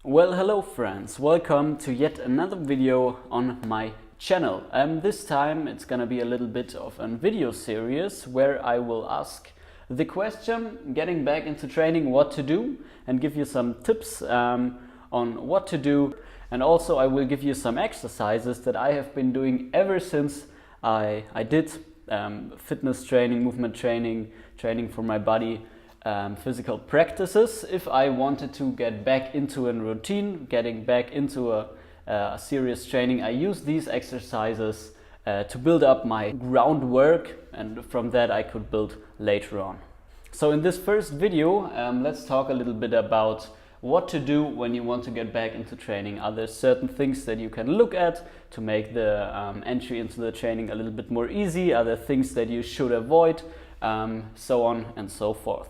Well, hello friends, welcome to yet another video on my channel. This time it's gonna be a little bit of a video series where I will ask the question, getting back into training, what to do, and give you some tips on what to do. And also I will give you some exercises that I have been doing ever since I did fitness training, movement training, training for my body, physical practices. If I wanted to get back into a routine, getting back into a serious training, I use these exercises to build up my groundwork, and from that I could build later on. So in this first video, let's talk a little bit about what to do when you want to get back into training. Are there certain things that you can look at to make the entry into the training a little bit more easy? Are there things that you should avoid? So on and so forth.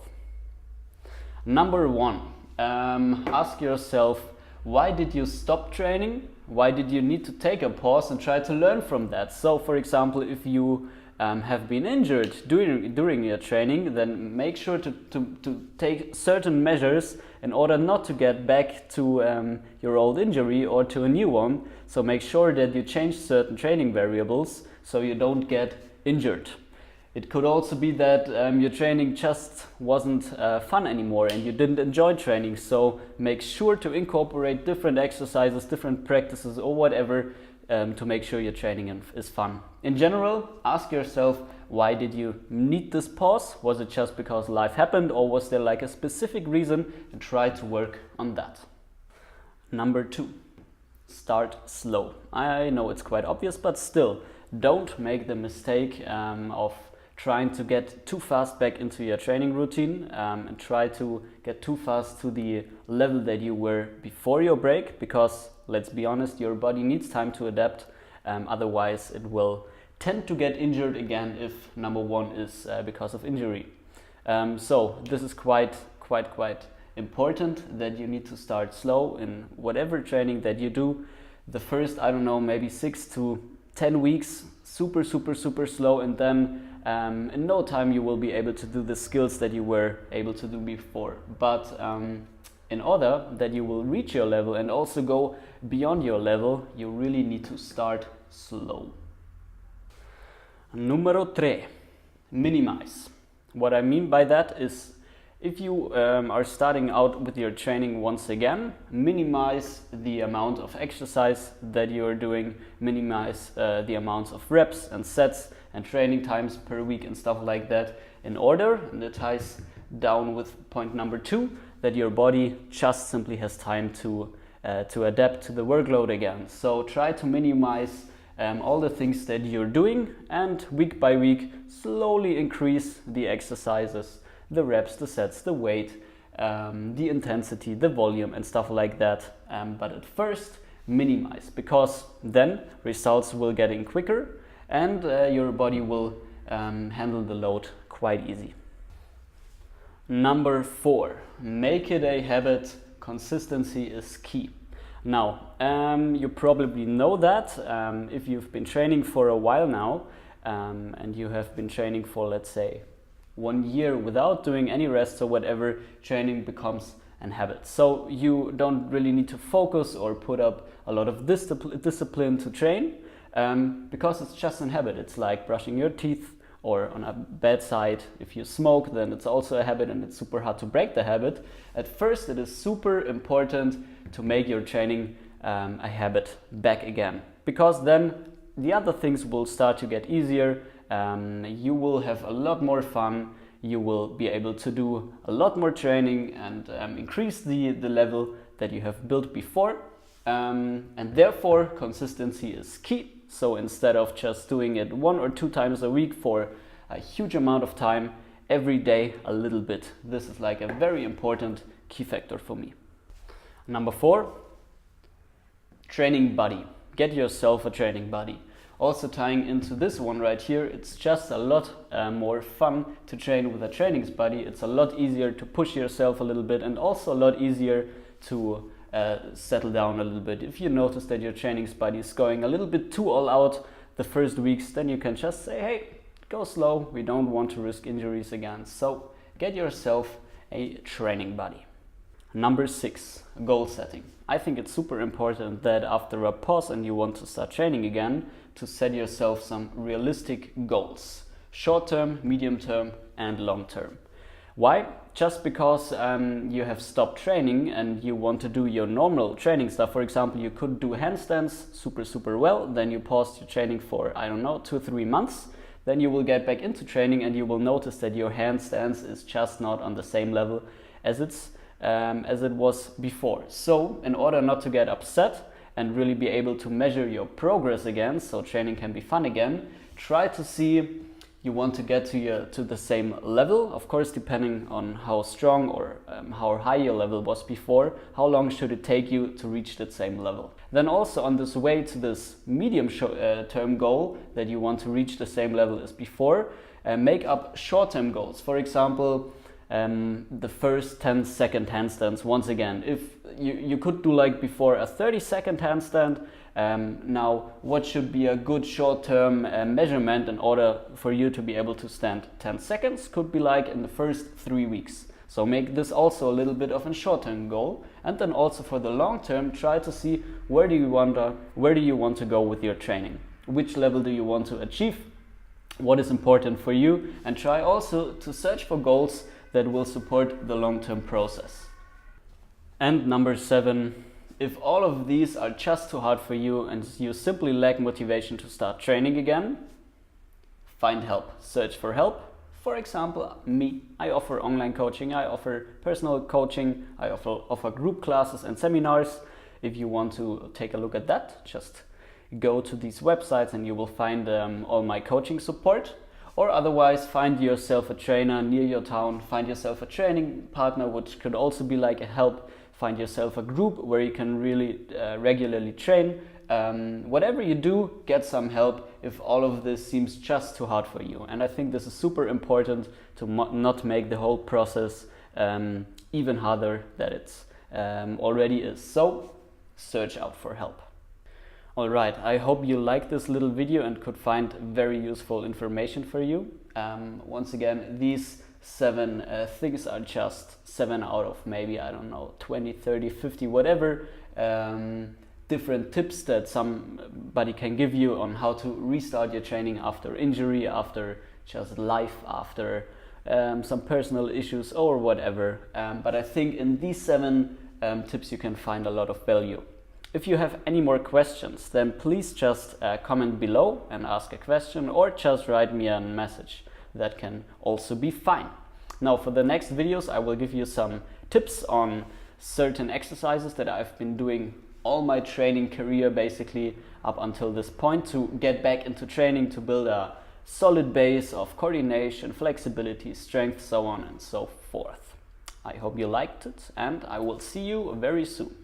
Number one, ask yourself, why did you stop training? Why did you need to take a pause and try to learn from that? So for example, if you have been injured during your training, then make sure to take certain measures in order not to get back to your old injury or to a new one. So make sure that you change certain training variables so you don't get injured. It could also be that your training just wasn't fun anymore and you didn't enjoy training. So make sure to incorporate different exercises, different practices or whatever to make sure your training is fun. In general, ask yourself, why did you need this pause? Was it just because life happened, or was there like a specific reason, and try to work on that. Number two, start slow. I know it's quite obvious, but still, don't make the mistake of trying to get too fast back into your training routine and try to get too fast to the level that you were before your break, because let's be honest, your body needs time to adapt, otherwise it will tend to get injured again if number one is because of injury. So this is quite important, that you need to start slow in whatever training that you do. The first, I don't know, maybe 6 to 10 weeks, super slow, and then in no time you will be able to do the skills that you were able to do before. But in order that you will reach your level and also go beyond your level, you really need to start slow. Numero 3, minimize. What I mean by that is, if you are starting out with your training once again, minimize the amount of exercise that you are doing, minimize the amounts of reps and sets and training times per week and stuff like that, in order, and it ties down with point number 2, that your body just simply has time to adapt to the workload again. So try to minimize all the things that you're doing, and week by week slowly increase the exercises, the reps, the sets, the weight, the intensity, the volume and stuff like that. But at first, minimize, because then results will get in quicker and your body will handle the load quite easy. Number 4, make it a habit. Consistency is key. Now, you probably know that if you've been training for a while now and you have been training for, let's say, 1 year without doing any rest or whatever, training becomes an habit. So you don't really need to focus or put up a lot of discipline to train because it's just an habit. It's like brushing your teeth, or on a bad side, if you smoke, then it's also a habit and it's super hard to break the habit. At first, it is super important to make your training a habit back again, because then the other things will start to get easier. You will have a lot more fun, you will be able to do a lot more training and increase the level that you have built before, and therefore consistency is key. So instead of just doing it 1 or 2 times a week for a huge amount of time, every day a little bit. This is like a very important key factor for me. Number 4, training buddy. Get yourself a training buddy. Also tying into this one right here, it's just a lot more fun to train with a training buddy. It's a lot easier to push yourself a little bit, and also a lot easier to settle down a little bit. If you notice that your training buddy is going a little bit too all out the first weeks, then you can just say, hey, go slow, we don't want to risk injuries again. So get yourself a training buddy. Number 6, goal setting. I think it's super important that after a pause and you want to start training again, to set yourself some realistic goals. Short term, medium term and long term. Why? Just because you have stopped training and you want to do your normal training stuff. For example, you could do handstands super well, then you paused your training for, I don't know, 2-3 months. Then you will get back into training and you will notice that your handstands is just not on the same level as it was before. So in order not to get upset and really be able to measure your progress again, so training can be fun again, try to see you want to get to the same level. Of course, depending on how strong or how high your level was before, how long should it take you to reach that same level. Then also on this way to this medium term goal that you want to reach the same level as before, make up short-term goals. For example, the first 10-second handstands. Once again, if you could do like before a 30-second handstand, now what should be a good short-term measurement in order for you to be able to stand 10 seconds could be like in the first 3 weeks. So make this also a little bit of a short-term goal, and then also for the long term try to see where do you want to go with your training, which level do you want to achieve, what is important for you, and try also to search for goals that will support the long-term process. And number 7, if all of these are just too hard for you and you simply lack motivation to start training again, find help, search for help. For example, me, I offer online coaching, I offer personal coaching, I offer group classes and seminars. If you want to take a look at that, just go to these websites and you will find all my coaching support. Or otherwise, find yourself a trainer near your town, find yourself a training partner, which could also be like a help. Find yourself a group where you can really regularly train. Whatever you do, get some help if all of this seems just too hard for you. And I think this is super important to not make the whole process even harder than it already is. So search out for help. Alright, I hope you liked this little video and could find very useful information for you. Once again, these 7 things are just 7 out of maybe, I don't know, 20, 30, 50, whatever different tips that somebody can give you on how to restart your training after injury, after just life, after some personal issues or whatever. But I think in these 7 tips you can find a lot of value. If you have any more questions, then please just comment below and ask a question, or just write me a message. That can also be fine. Now for the next videos I will give you some tips on certain exercises that I've been doing all my training career basically up until this point to get back into training, to build a solid base of coordination, flexibility, strength, so on and so forth. I hope you liked it and I will see you very soon.